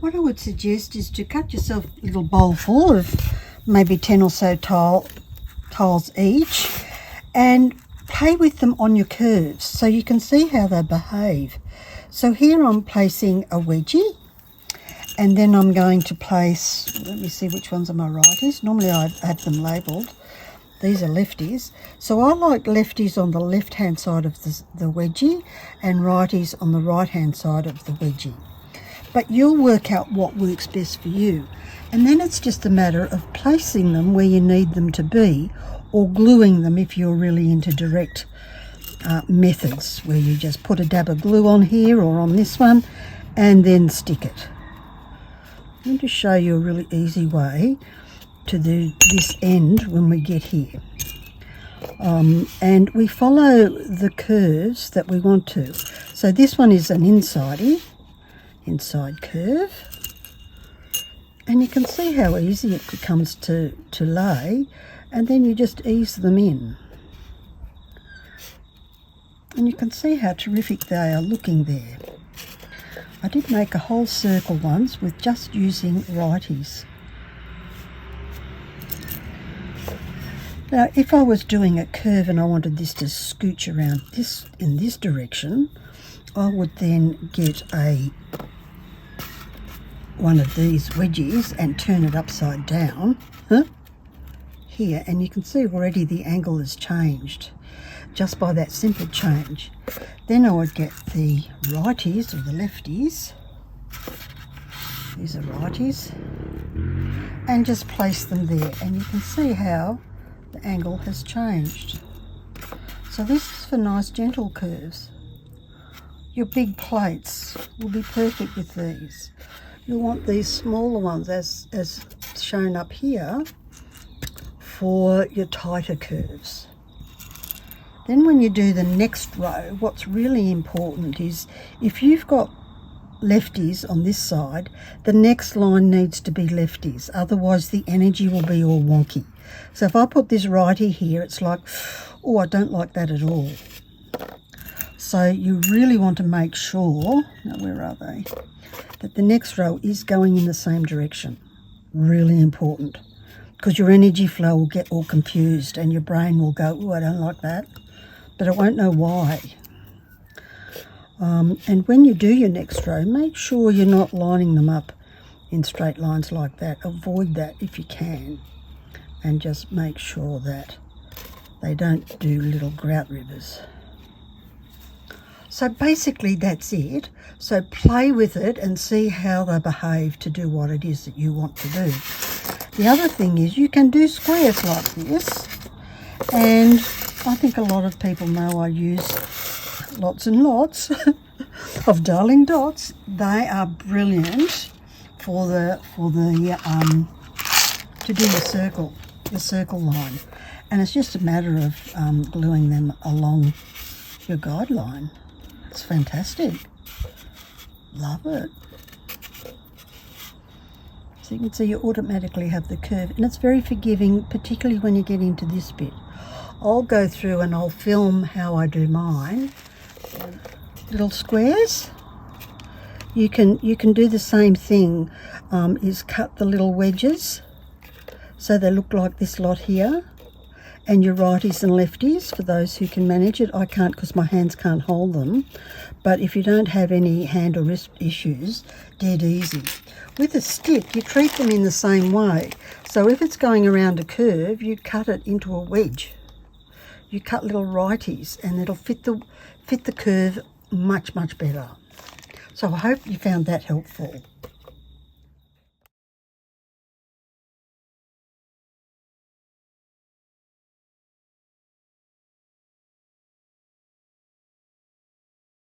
What I would suggest is to cut yourself a little bowl full of maybe 10 or so tiles each, and play with them on your curves so you can see how they behave. So here I'm placing a wedgie, and then I'm going to place, let me see which ones are my righties. Normally I have them labelled. These are lefties. So I like lefties on the left hand side of the wedgie and righties on the right hand side of the wedgie. But you'll work out what works best for you. And then it's just a matter of placing them where you need them to be, or gluing them if you're really into direct methods, where you just put a dab of glue on here or on this one and then stick it. I'm going to show you a really easy way to do this end when we get here. And we follow the curves that we want to. So this one is an inside curve. And you can see how easy it becomes to lay, and then you just ease them in. And you can see how terrific they are looking there. I did make a whole circle once with just using righties. Now, if I was doing a curve and I wanted this to scooch around this in this direction, I would then get one of these wedges and turn it upside down here, and you can see already the angle has changed just by that simple change. Then I would get the righties or the lefties, these are righties, and just place them there, and you can see how the angle has changed. So this is for nice gentle curves. Your big plates will be perfect with these. You'll want these smaller ones as shown up here for your tighter curves. Then when you do the next row, what's really important is if you've got lefties on this side, the next line needs to be lefties, otherwise the energy will be all wonky. So if I put this righty here, it's like, oh, I don't like that at all. So you really want to make sure, now where are they, that the next row is going in the same direction. Really important, because your energy flow will get all confused and your brain will go, oh, I don't like that, but it won't know why. And when you do your next row, make sure you're not lining them up in straight lines like that. Avoid that if you can, and just make sure that they don't do little grout rivers. So basically that's it. So play with it and see how they behave to do what it is that you want to do. The other thing is you can do squares like this, and I think a lot of people know I use lots and lots of darling dots. They are brilliant for to do the circle line, and it's just a matter of gluing them along your guideline. It's fantastic. Love it. So you can see you automatically have the curve, and it's very forgiving, particularly when you get into this bit. I'll go through and I'll film how I do mine. Little squares. You can do the same thing, is cut the little wedges so they look like this lot here, and your righties and lefties for those who can manage it. I can't because my hands can't hold them, but if you don't have any hand or wrist issues, dead easy. With a stick, you treat them in the same way. So if it's going around a curve, you cut it into a wedge. You cut little righties, and it'll fit the curve much better. So I hope you found that helpful.